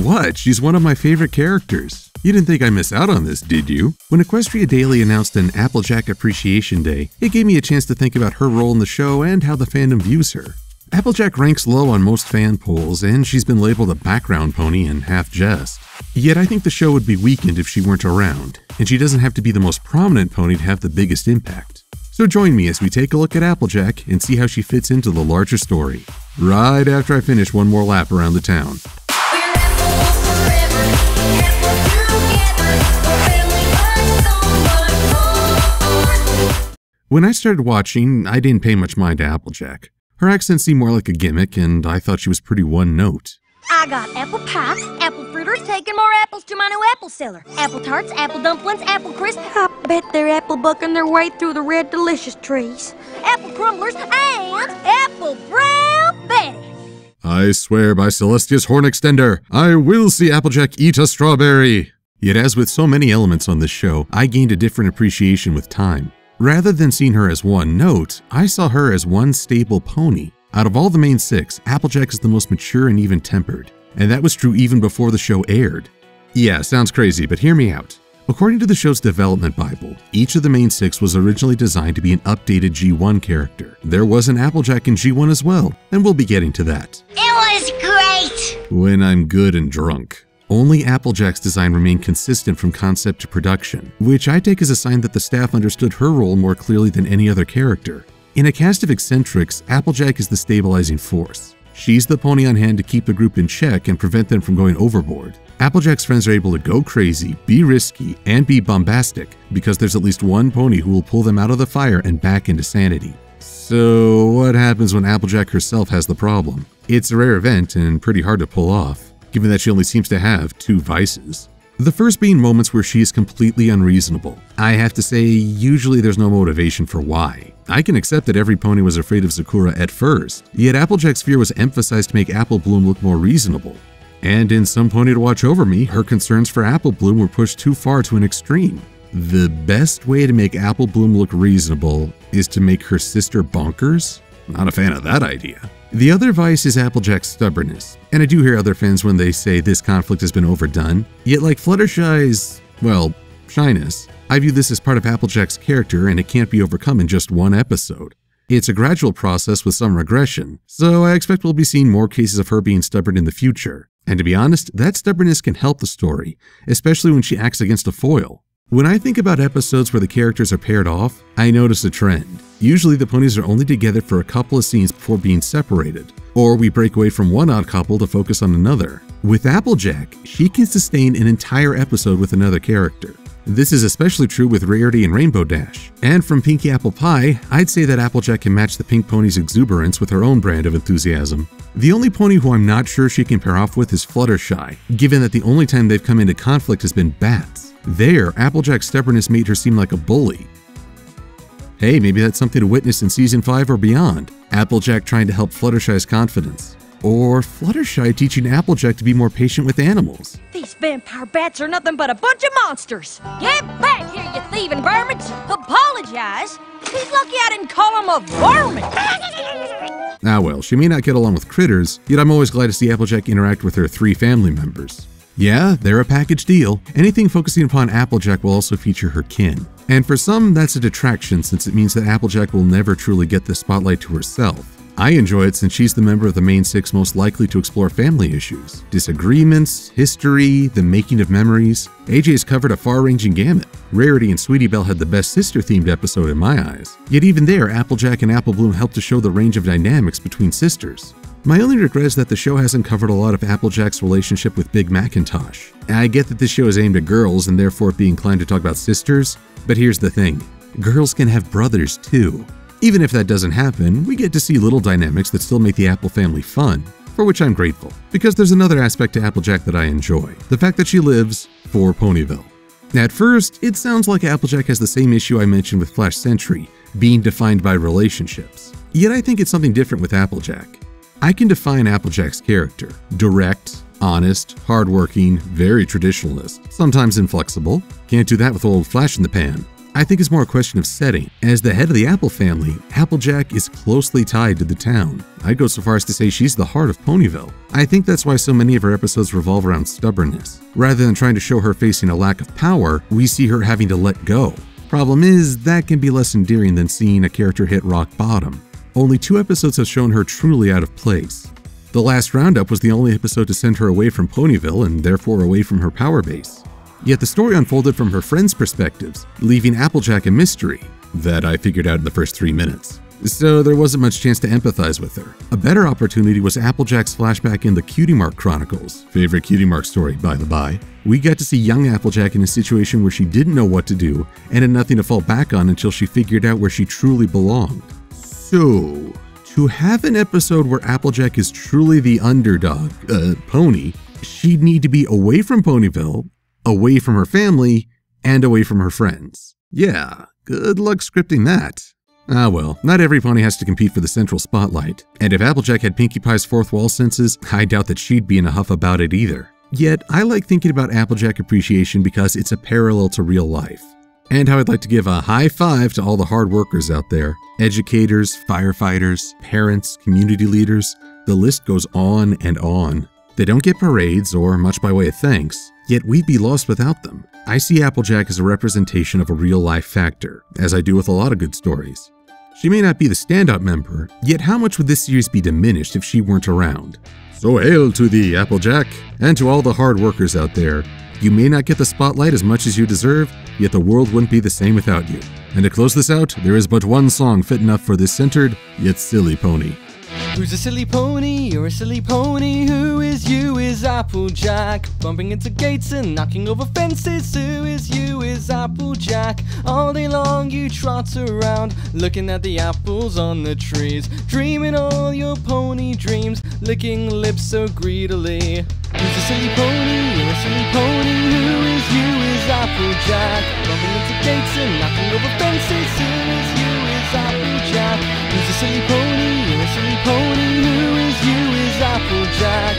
What? She's one of my favorite characters. You didn't think I missed out on this, did you? When Equestria Daily announced an Applejack Appreciation Day, it gave me a chance to think about her role in the show and how the fandom views her. Applejack ranks low on most fan polls, and she's been labeled a background pony and half jest. Yet I think the show would be weakened if she weren't around, and she doesn't have to be the most prominent pony to have the biggest impact. So join me as we take a look at Applejack and see how she fits into the larger story, right after I finish one more lap around the town. When I started watching, I didn't pay much mind to Applejack. Her accent seemed more like a gimmick, and I thought she was pretty one-note. I got apple pie, apple fritters, taking more apples to my new apple cellar. Apple tarts, apple dumplings, apple crisp. I bet they're apple bucking their way through the red delicious trees. Apple crumblers and apple brown Betty. I swear by Celestia's horn extender, I will see Applejack eat a strawberry. Yet as with so many elements on this show, I gained a different appreciation with time. Rather than seeing her as one note, I saw her as one stable pony. Out of all the main six, Applejack is the most mature and even-tempered, and that was true even before the show aired. Yeah, sounds crazy, but hear me out. According to the show's development bible, each of the main six was originally designed to be an updated G1 character. There was an Applejack in G1 as well, and we'll be getting to that. It was great! When I'm good and drunk. Only Applejack's design remained consistent from concept to production, which I take as a sign that the staff understood her role more clearly than any other character. In a cast of eccentrics, Applejack is the stabilizing force. She's the pony on hand to keep the group in check and prevent them from going overboard. Applejack's friends are able to go crazy, be risky, and be bombastic because there's at least one pony who will pull them out of the fire and back into sanity. So what happens when Applejack herself has the problem? It's a rare event and pretty hard to pull off, given that she only seems to have two vices. The first being moments where she is completely unreasonable. I have to say, usually there's no motivation for why. I can accept that every pony was afraid of Sakura at first, yet Applejack's fear was emphasized to make Apple Bloom look more reasonable. And in Some Pony to Watch Over Me, her concerns for Apple Bloom were pushed too far to an extreme. The best way to make Apple Bloom look reasonable is to make her sister bonkers? Not a fan of that idea. The other vice is Applejack's stubbornness, and I do hear other fans when they say this conflict has been overdone. Yet like Fluttershy's, well, shyness, I view this as part of Applejack's character and it can't be overcome in just one episode. It's a gradual process with some regression, so I expect we'll be seeing more cases of her being stubborn in the future. And to be honest, that stubbornness can help the story, especially when she acts against a foil. When I think about episodes where the characters are paired off, I notice a trend. Usually the ponies are only together for a couple of scenes before being separated, or we break away from one odd couple to focus on another. With Applejack, she can sustain an entire episode with another character. This is especially true with Rarity and Rainbow Dash. And from Pinky Apple Pie, I'd say that Applejack can match the pink pony's exuberance with her own brand of enthusiasm. The only pony who I'm not sure she can pair off with is Fluttershy, given that the only time they've come into conflict has been bats. There, Applejack's stubbornness made her seem like a bully. Hey, maybe that's something to witness in Season 5 or beyond. Applejack trying to help Fluttershy's confidence. Or Fluttershy teaching Applejack to be more patient with animals. These vampire bats are nothing but a bunch of monsters. Get back here, you thieving varmints! Apologize? He's lucky I didn't call him a varmint! Ah well, she may not get along with critters, yet I'm always glad to see Applejack interact with her 3 family members. Yeah, they're a package deal. Anything focusing upon Applejack will also feature her kin. And for some, that's a detraction since it means that Applejack will never truly get the spotlight to herself. I enjoy it since she's the member of the main 6 most likely to explore family issues, disagreements, history, the making of memories. AJ's covered a far-ranging gamut. Rarity and Sweetie Belle had the best sister-themed episode in my eyes. Yet even there, Applejack and Apple Bloom helped to show the range of dynamics between sisters. My only regret is that the show hasn't covered a lot of Applejack's relationship with Big Macintosh. I get that this show is aimed at girls and therefore be inclined to talk about sisters, but here's the thing. Girls can have brothers too. Even if that doesn't happen, we get to see little dynamics that still make the Apple family fun, for which I'm grateful. Because there's another aspect to Applejack that I enjoy, the fact that she lives for Ponyville. At first, it sounds like Applejack has the same issue I mentioned with Flash Sentry, being defined by relationships. Yet I think it's something different with Applejack. I can define Applejack's character. Direct, honest, hardworking, very traditionalist, sometimes inflexible. Can't do that with old Flash in the pan. I think is more a question of setting. As the head of the Apple family, Applejack is closely tied to the town. I'd go so far as to say she's the heart of Ponyville. I think that's why so many of her episodes revolve around stubbornness. Rather than trying to show her facing a lack of power, we see her having to let go. Problem is, that can be less endearing than seeing a character hit rock bottom. Only 2 episodes have shown her truly out of place. The last roundup was the only episode to send her away from Ponyville and therefore away from her power base. Yet the story unfolded from her friends' perspectives, leaving Applejack a mystery that I figured out in the first 3 minutes. So there wasn't much chance to empathize with her. A better opportunity was Applejack's flashback in the Cutie Mark Chronicles. Favorite Cutie Mark story, by the by. We got to see young Applejack in a situation where she didn't know what to do and had nothing to fall back on until she figured out where she truly belonged. So, to have an episode where Applejack is truly the underdog, pony, she'd need to be away from Ponyville, away from her family, and away from her friends. Yeah, good luck scripting that. Ah well, not every pony has to compete for the central spotlight, and if Applejack had Pinkie Pie's fourth wall senses, I doubt that she'd be in a huff about it either. Yet, I like thinking about Applejack appreciation because it's a parallel to real life. And how I'd like to give a high five to all the hard workers out there. Educators, firefighters, parents, community leaders, the list goes on and on. They don't get parades or much by way of thanks, yet we'd be lost without them. I see Applejack as a representation of a real-life factor, as I do with a lot of good stories. She may not be the standout member, yet how much would this series be diminished if she weren't around? So hail to thee, Applejack, and to all the hard workers out there. You may not get the spotlight as much as you deserve, yet the world wouldn't be the same without you. And to close this out, there is but one song fit enough for this centered, yet silly pony. Who's a silly pony? You're a silly pony. Who is you? Is Applejack. Bumping into gates and knocking over fences. Who is you? Is Applejack. All day long you trot around, looking at the apples on the trees, dreaming all your pony dreams, licking lips so greedily. Who's a silly pony? You're a silly pony. Who is you? Is Applejack. Bumping into gates and knocking over fences. Who is you? Is Applejack. Who's a silly pony? You're a silly pony. Who is you? Is Applejack.